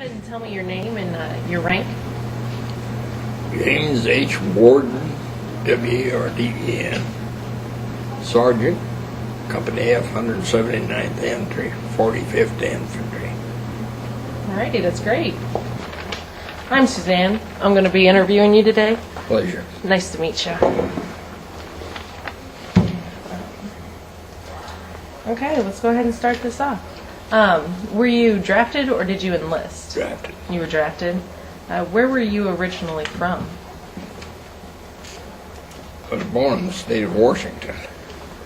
ahead and tell me your name and your rank? James H. Warden, W-A-R-D-E-N, Sergeant, Company F, 179th Infantry, 45th Infantry. Alrighty, that's great. I'm Suzanne. I'm going to be interviewing you today. Pleasure. Nice to meet you. Okay, let's go ahead and start this off. Were you drafted or did you enlist? Drafted. You were drafted. Where were you originally from? I was born in the state of Washington.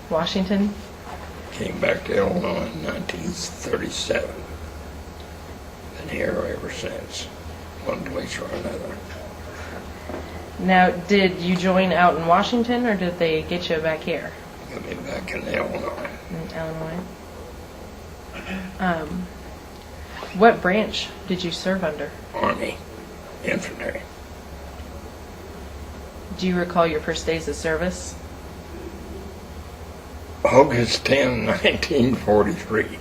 Washington? Came back to Illinois in 1937. Been here ever since, one place or another. Now, did you join out in Washington or did they get you back here? Got me back in Illinois. In Illinois. What branch did you serve under? Army, infantry. Do you recall your first days of service? August 10, 1943.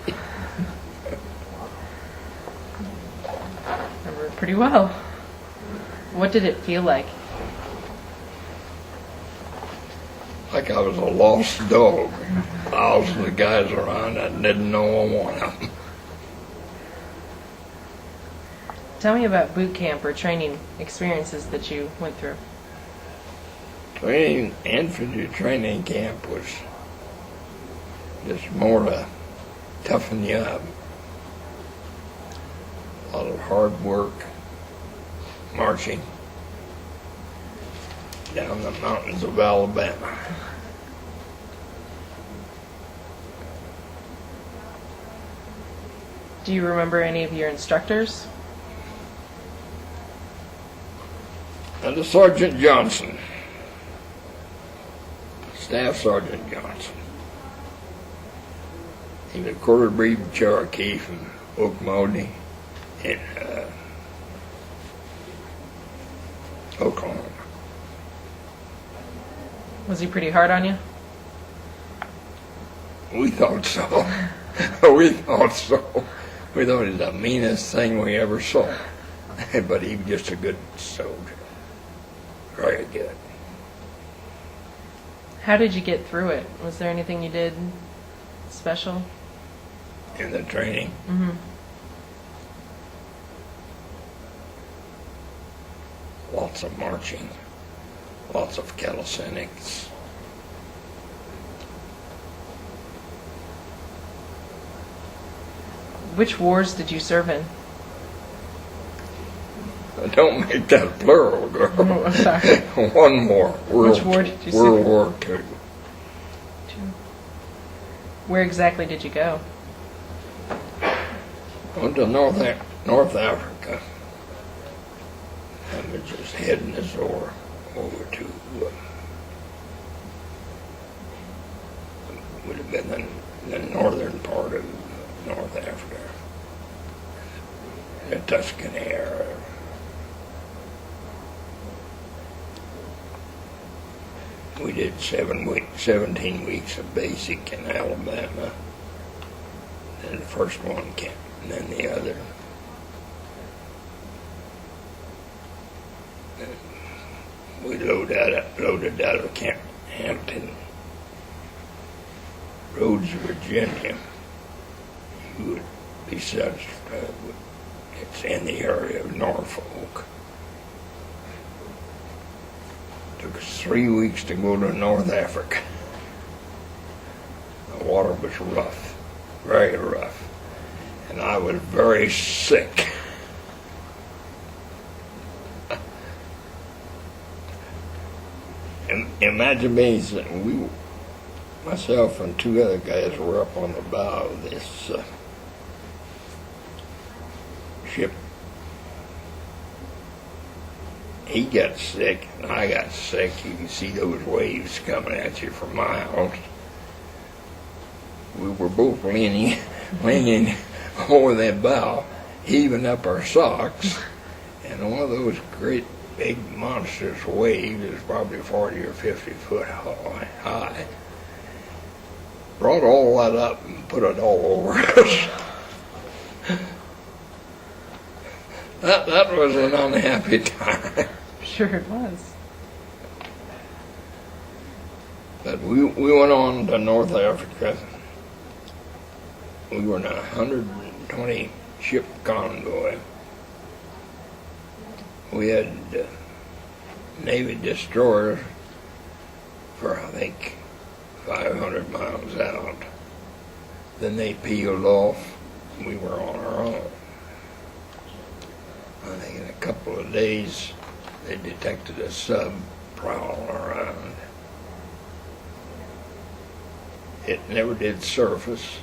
Remember it pretty well. What did it feel like? Like I was a lost dog. Thousands of guys around, I didn't know one of them. Tell me about boot camp or training experiences that you went through. Infantry training camp was just more to toughen you up. A lot of hard work, marching down the mountains of Alabama. Do you remember any of your instructors? And Sergeant Johnson, Staff Sergeant Johnson. He was a quarter-breed Cherokee from Oklahoma in Oklahoma. Was he pretty hard on you? We thought so. We thought so. We thought he was the meanest thing we ever saw. But he was just a good soldier. Very good. How did you get through it? Was there anything you did special? In the training? Mm-hmm. Lots of marching. Lots of calisthenics. Which wars did you serve in? Don't make that plural, girl. Oh, I'm sorry. One more. Which war did you serve in? World War II. Where exactly did you go? Went to North Africa. I was just heading us over to would have been the northern part of North Africa, the Tuscan area. We did 17 weeks of basic in Alabama. Then the first one came, and then the other. And we loaded out of Camp Hampton, Rhodes, Virginia. You would be satisfied with it's in the area of Norfolk. Took us 3 weeks to go to North Africa. The water was rough, very rough, and I was very sick. Imagine me, myself and two other guys were up on the bow of this ship. He got sick and I got sick. You can see those waves coming at you for miles. We were both leaning over that bow, heaving up our socks, and one of those great big monstrous waves is probably 40 or 50 foot high. Brought all that up and put it all over us. That was an unhappy time. Sure it was. But we went on to North Africa. We were in a 120 ship convoy. We had Navy destroyers for, I think, 500 miles out. Then they peeled off. We were on our own. I think in a couple of days, they detected a sub prowling around. It never did surface,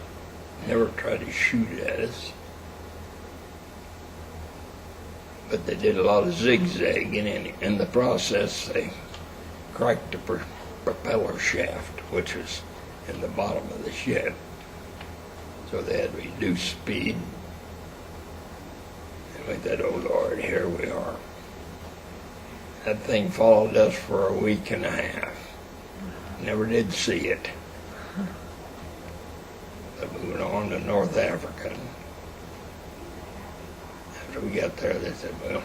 never tried to shoot at us. But they did a lot of zigzagging, and in the process, they cracked the propeller shaft, which was in the bottom of the ship. So they had reduced speed. And we thought, oh Lord, here we are. That thing followed us for a week and a half. Never did see it. But we went on to North Africa. After we got there, they said, well,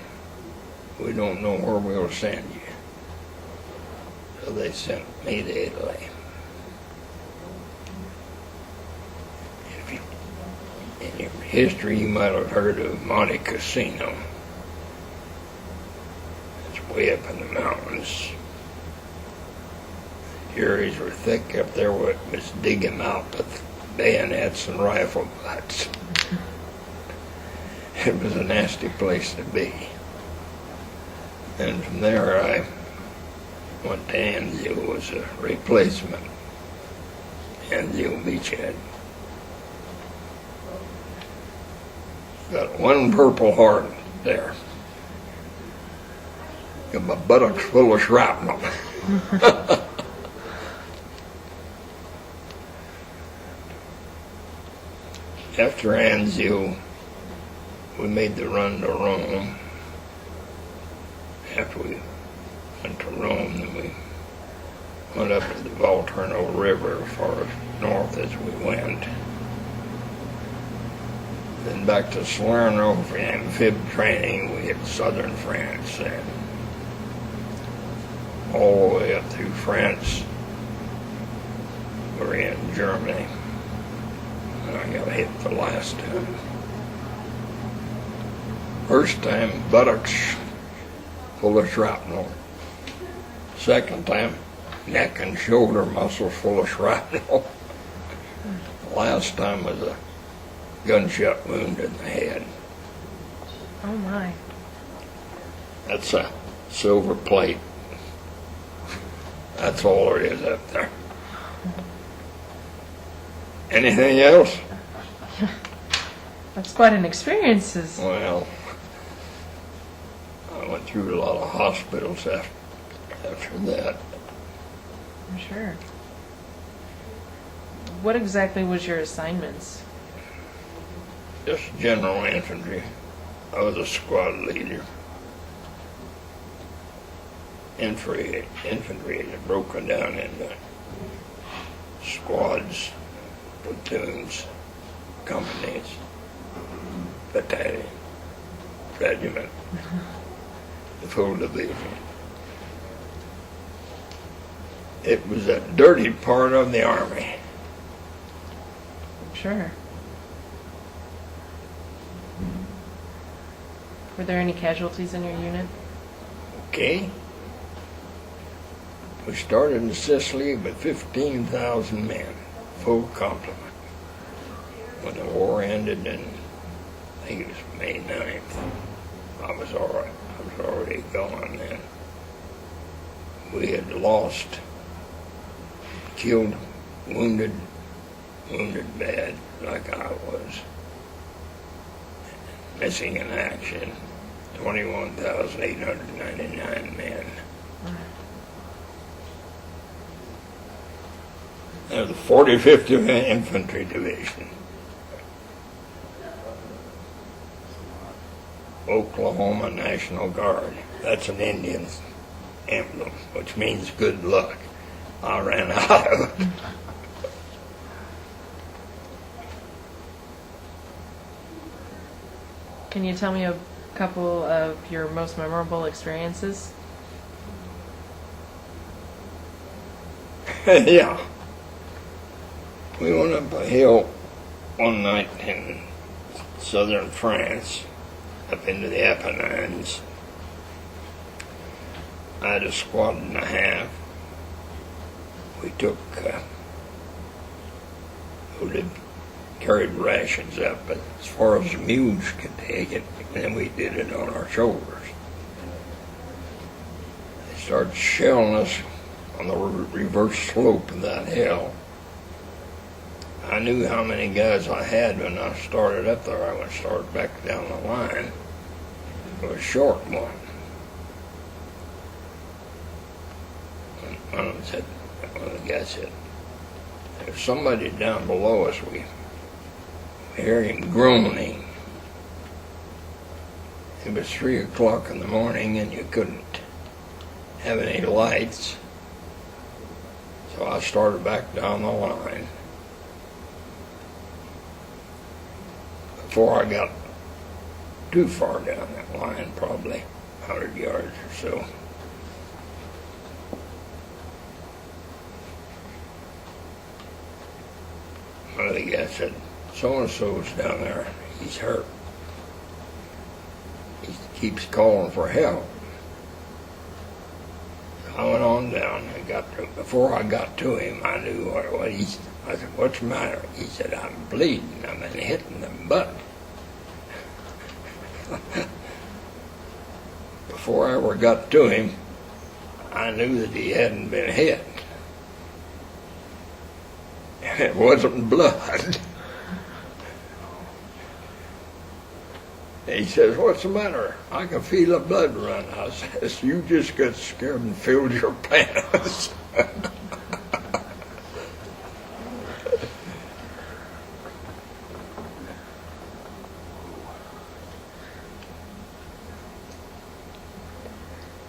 we don't know where we'll send you. So they sent me to Italy. In your history, you might have heard of Monte Cassino. It's way up in the mountains. Juries were thick up there. Was digging out with bayonets and rifle butts. It was a nasty place to be. And from there, I went to Anzio as a replacement. Anzio beachhead. Got one Purple Heart there. Got my buttocks full of shrapnel. After Anzio, we made the run to Rome. After we went to Rome, then we went up to the Volturno River as far as north as we went. Then back to Salerno for amphib training. We hit southern France then. All the way up through France. We're in Germany. And I got hit the last time. First time, buttocks full of shrapnel. Second time, neck and shoulder muscles full of shrapnel. Last time was a gunshot wound in the head. Oh my. That's a silver plate. That's all there is up there. Anything else? That's quite an experience. Well, I went through a lot of hospitals after that. I'm sure. What exactly was your assignments? Just general infantry. I was a squad leader. Infantry is broken down into squads, platoons, companies, battalion, regiment, the full division. It was a dirty part of the army. I'm sure. Were there any casualties in your unit? Okay. We started in Sicily with 15,000 men, full complement. When the war ended in, I think it was May 9th, I was already gone then. We had lost, killed, wounded bad, like I was. Missing in action, 21,899 men. That was the 45th Infantry Division. Oklahoma National Guard. That's an Indian emblem, which means good luck. I ran out of it. Can you tell me a couple of your most memorable experiences? Yeah. We went up a hill one night in southern France, up into the Apennines. I had a squad and a half. We took, carried rations up as far as the mules could take it, and then we did it on our shoulders. They started shelling us on the reverse slope of that hill. I knew how many guys I had when I started up there. I went started back down the line. It was a short one. And one of the guys said, "There's somebody down below us. We hear him groaning." It was 3 o'clock in the morning, and you couldn't have any lights. So I started back down the line. Before I got too far down that line, probably 100 yards or so, one of the guys said, "So-and-so's down there. He's hurt. He keeps calling for help." I went on down. Before I got to him, I knew what I said, "What's the matter?" He said, "I'm bleeding. I've been hitting the butt." Before I ever got to him, I knew that he hadn't been hit. It wasn't blood. He says, "What's the matter?" "I can feel the blood run." I says, "You just got scared and filled your pants."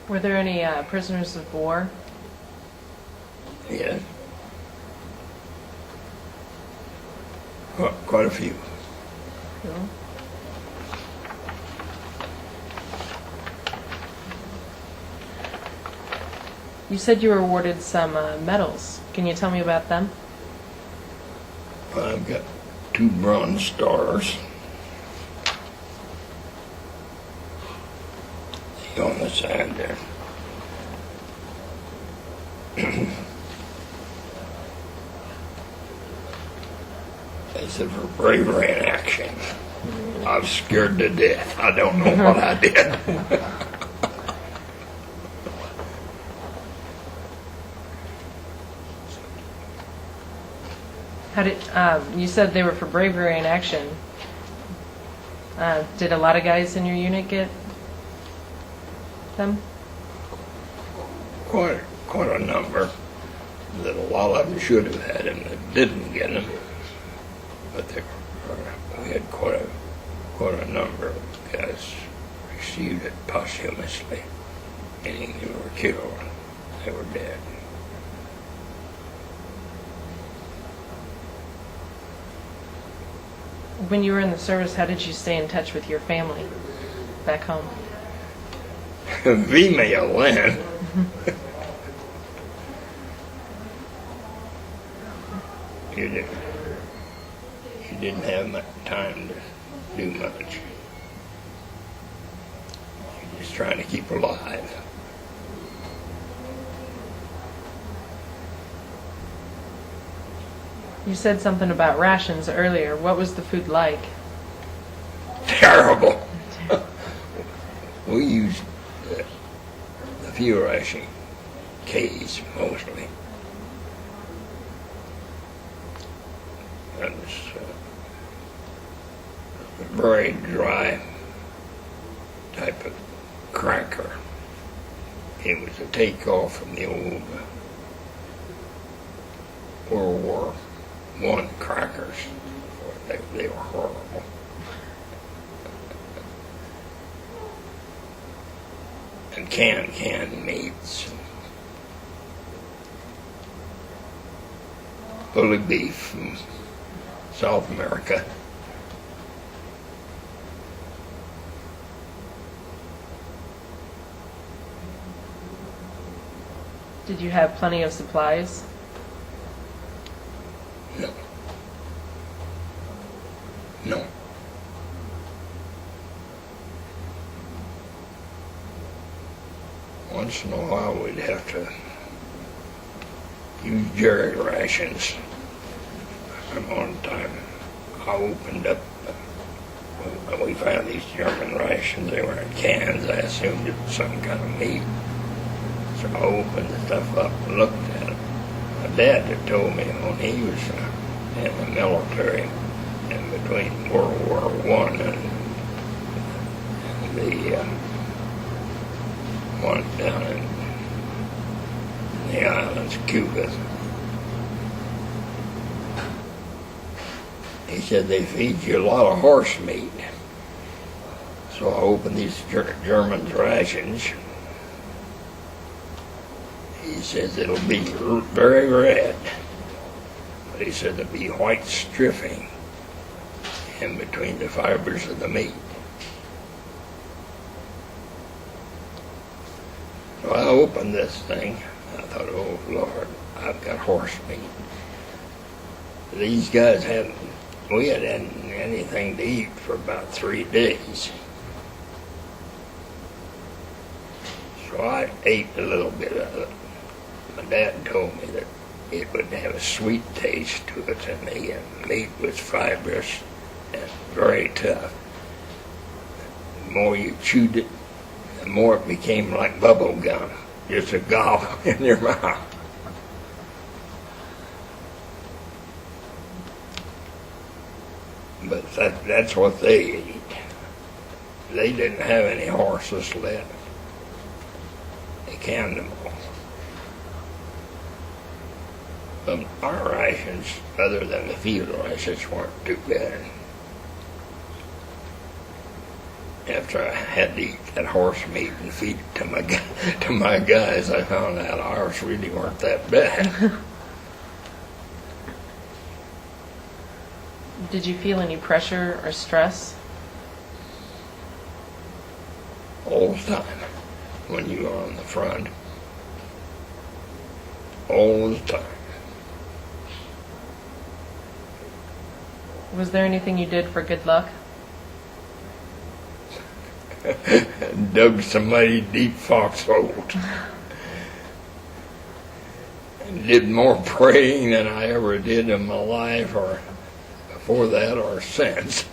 Were there any prisoners of war? Yes. Quite a few. Cool. You said you were awarded some medals. Can you tell me about them? I've got 2 bronze stars. See on the side there. They said for bravery in action. I was scared to death. I don't know what I did. How did you said they were for bravery in action? Did a lot of guys in your unit get them? Quite a number. That a lot of them should have had them that didn't get them. But we had quite a number of guys received it posthumously, meaning they were killed. They were dead. When you were in the service, how did you stay in touch with your family back home? V-mail then. You didn't have much time to do much. You're just trying to keep alive. You said something about rations earlier. What was the food like? Terrible. We used the fuel ration K's mostly. That was a very dry type of cracker. It was a takeoff from the old World War I crackers. They were horrible. And canned meats. Bully beef from South America. Did you have plenty of supplies? No. No. Once in a while we'd have to use jerry rations. And one time I opened up, we found these German rations. They were in cans. I assumed it was some kind of meat. So I opened the stuff up and looked at it. My dad had told me when he was in the military, and between World War I and the one down in the islands, Cuba, he said they feed you a lot of horse meat. So I opened these German rations. He says it'll be very red, but he said there'll be white striping in between the fibers of the meat. So I opened this thing. I thought, oh Lord, I've got horse meat. These guys we hadn't had anything to eat for about 3 days. So I ate a little bit of it. My dad told me that it would have a sweet taste to it, and the meat was fibrous and very tough. The more you chewed it, the more it became like bubble gum, just a gobble in your mouth. But that's what they ate. They didn't have any horses left. They canned them all. But our rations, other than the field rations, weren't too bad. After I had to eat that horse meat and feed it to my guys, I found out ours really weren't that bad. Did you feel any pressure or stress? All the time when you were on the front. All the time. Was there anything you did for good luck? Dug some mighty deep foxholes. And did more praying than I ever did in my life, or before that, or since.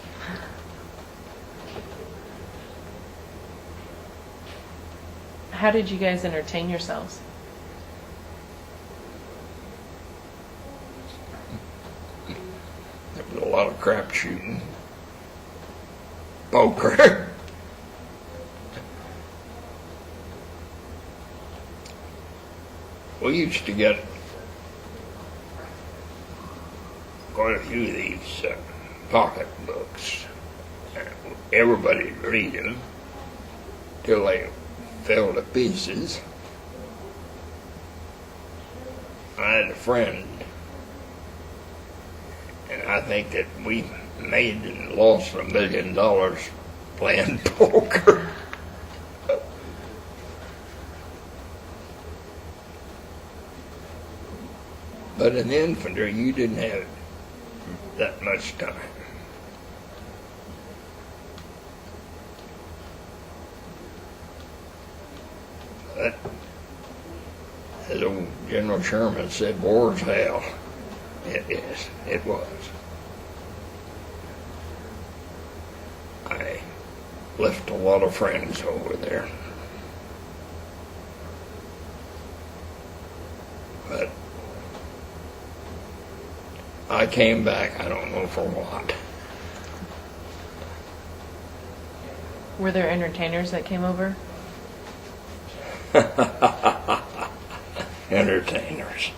How did you guys entertain yourselves? There was a lot of crap shooting. Poker. We used to get quite a few of these pocket books. Everybody'd read them till they fell to pieces. I had a friend, and I think that we made and lost $1 million playing poker. But in the infantry, you didn't have that much time. But, as old General Sherman said, war's hell. It is. It was. I left a lot of friends over there. But I came back, I don't know for what. Were there entertainers that came over? Entertainers.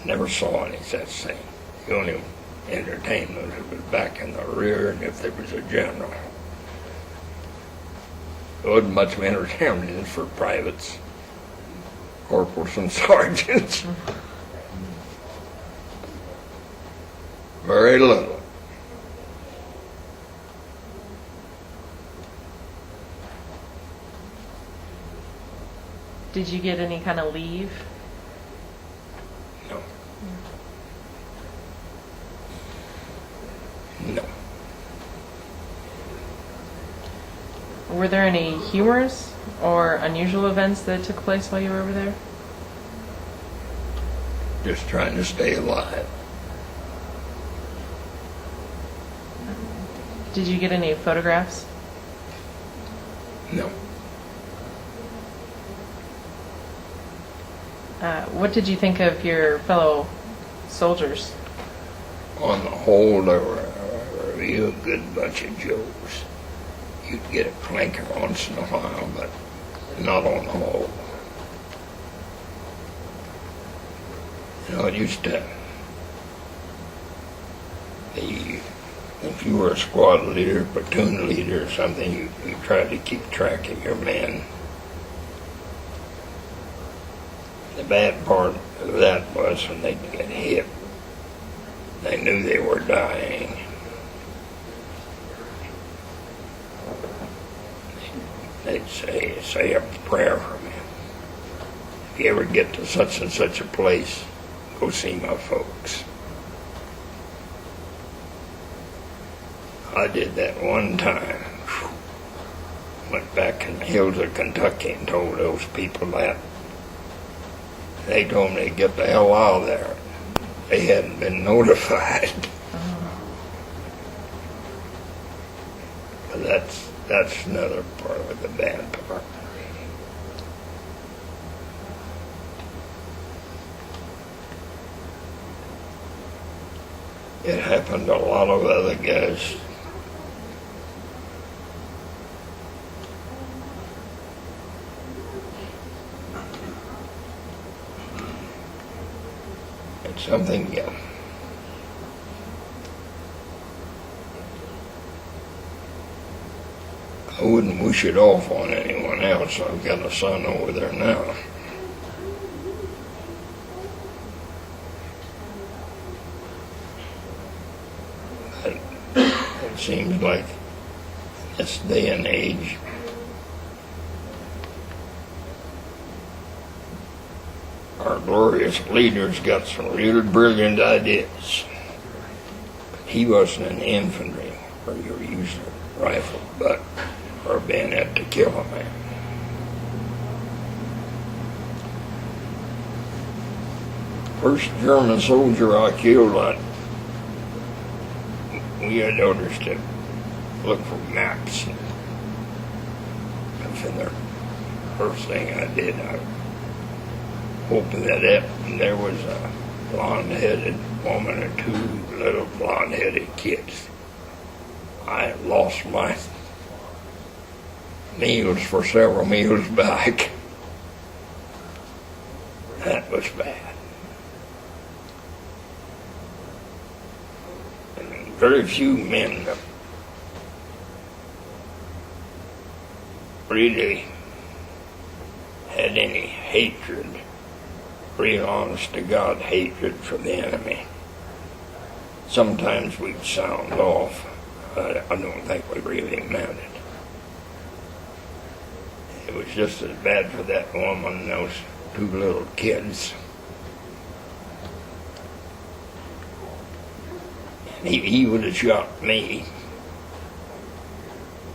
Never saw any such thing. The only entertainment was back in the rear, and if there was a general. There wasn't much of entertainment for privates, corporals, and sergeants. Very little. Did you get any kind of leave? No. No. Were there any humorous or unusual events that took place while you were over there? Just trying to stay alive. Did you get any photographs? No. What did you think of your fellow soldiers? On the whole, they were a real good bunch of Joes. You'd get a clanker once in a while, but not on the whole. You know, it used to be, if you were a squad leader, platoon leader or something, you tried to keep track of your men. The bad part of that was when they'd get hit, they knew they were dying. They'd say a prayer for me. If you ever get to such and such a place, go see my folks. I did that one time. Went back in the hills of Kentucky and told those people that. They told me to get the hell out of there. They hadn't been notified. But that's another part of the bad part. It happened to a lot of other guys. It's something, I wouldn't wish it off on anyone else. I've got a son over there now. But it seems like this day and age, our glorious leader's got some really brilliant ideas. He wasn't in the infantry where you were using a rifle, butt, or a bayonet to kill a man. First German soldier I killed, we had orders to look for maps. That's in there. First thing I did, I opened that up, and there was a blonde-headed woman and two little blonde-headed kids. I had lost my meals for several meals back. That was bad. And very few men really had any hatred, real honest to God hatred for the enemy. Sometimes we'd sound off. I don't think we really meant it. It was just as bad for that woman and those two little kids. And he would have shot me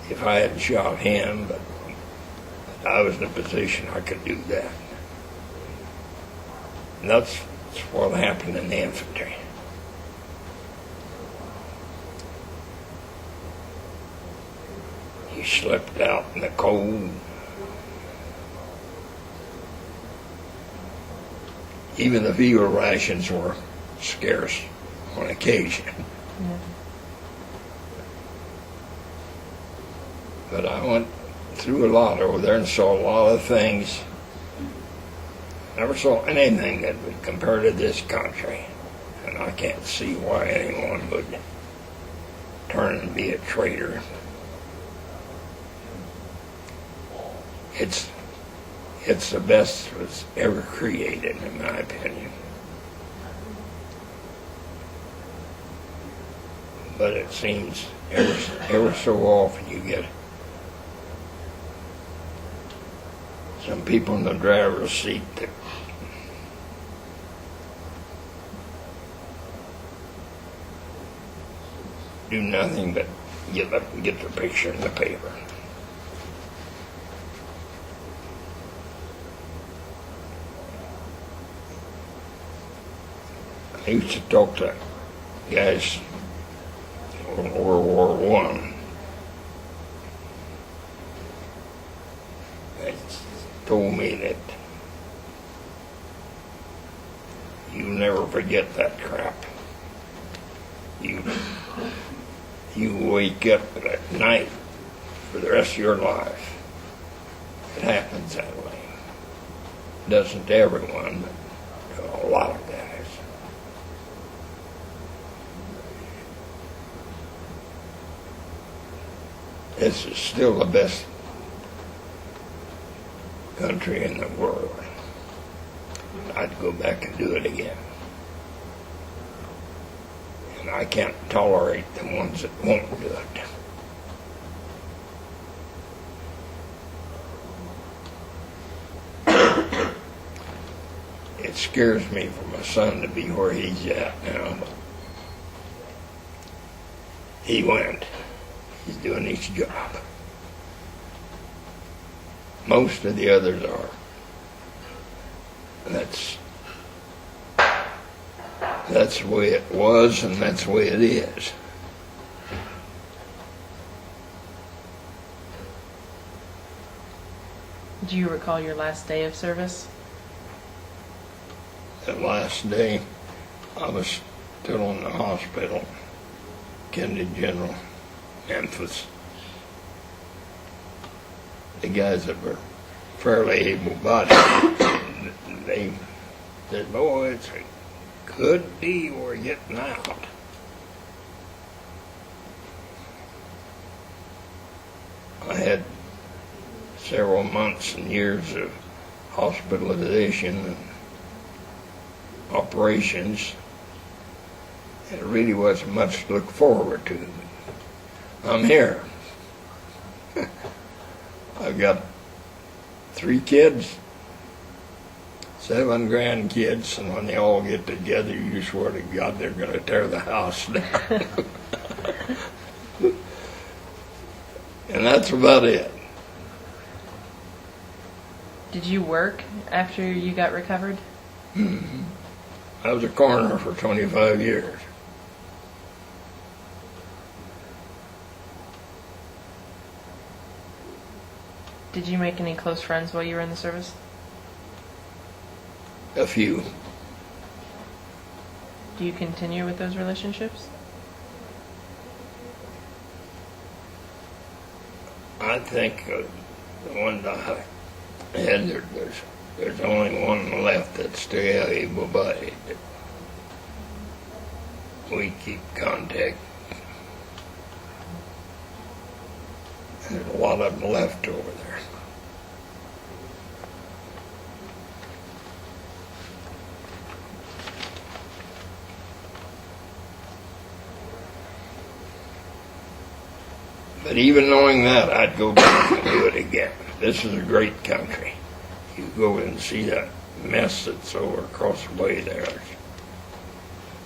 if I hadn't shot him, but I was in a position I could do that. And that's what happened in the infantry. He slept out in the cold. Even the field rations were scarce on occasion. Yeah. But I went through a lot over there and saw a lot of things. Never saw anything that would compare to this country. And I can't see why anyone would turn and be a traitor. It's the best that's ever created, in my opinion. But it seems ever so often you get some people in the driver's seat that do nothing but get up and get the picture in the paper. I used to talk to guys in World War I. They told me that you never forget that crap. You wake up at night for the rest of your life. It happens that way. Doesn't to everyone, but to a lot of guys. This is still the best country in the world. I'd go back and do it again. And I can't tolerate the ones that won't do it. It scares me for my son to be where he's at now. But he went. He's doing his job. Most of the others are. That's the way it was, and that's the way it is. Do you recall your last day of service? The last day, I was still in the hospital, Kennedy General, Memphis. The guys that were fairly able-bodied, they said, "Boy, it's a good deal we're getting out." I had several months and years of hospitalization and operations. It really wasn't much to look forward to. I'm here. I've got 3 kids, 7 grandkids, and when they all get together, you swear to God they're going to tear the house down. And that's about it. Did you work after you got recovered? Mm-hmm. I was a coroner for 25 years. Did you make any close friends while you were in the service? A few. Do you continue with those relationships? I think the ones I had, there's only one left that's still able-bodied. We keep contact. There's a lot of them left over there. But even knowing that, I'd go back and do it again. This is a great country. You go and see that mess that's over across the way there.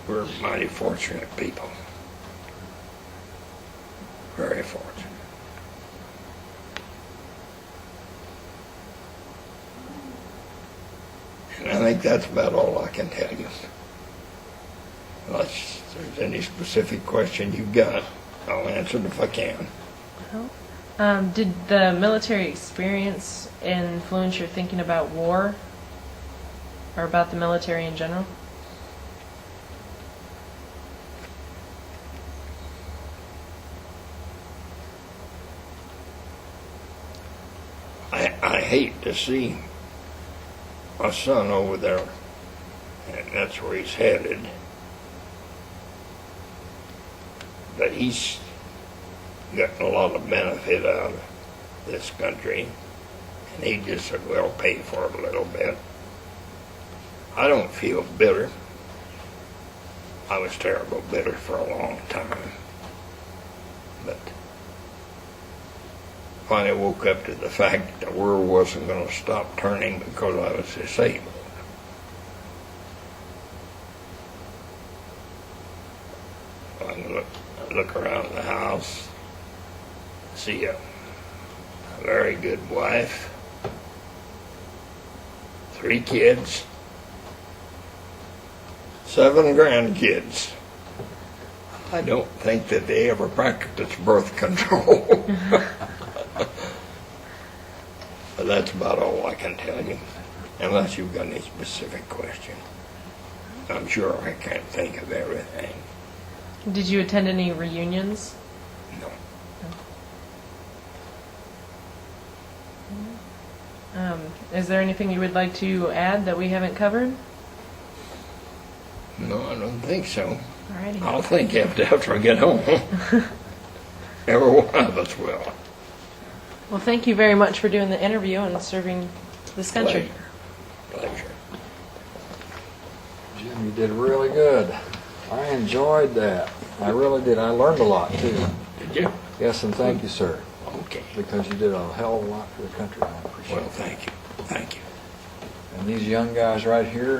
We're mighty fortunate people. Very fortunate. And I think that's about all I can tell you. Unless there's any specific question you've got, I'll answer it if I can. Did the military experience influence your thinking about war or about the military in general? I hate to see my son over there, and that's where he's headed. But he's gotten a lot of benefit out of this country, and he just said, well, pay for it a little bit. I don't feel bitter. I was terrible bitter for a long time. But finally woke up to the fact that the world wasn't going to stop turning because I was disabled. I look around the house, see a very good wife, 3 kids, 7 grandkids. I don't think that they ever practiced birth control. But that's about all I can tell you, unless you've got any specific question. I'm sure I can't think of everything. Did you attend any reunions? No. Is there anything you would like to add that we haven't covered? No, I don't think so. Alrighty. I'll think after I get home. Every one of us will. Well, thank you very much for doing the interview and serving this country. Pleasure. Jim, you did really good. I enjoyed that. I really did. I learned a lot, too. Did you? Yes, and thank you, sir, Okay. because you did a hell of a lot for the country. I appreciate Well, it. thank you. Thank you. And these young guys right here,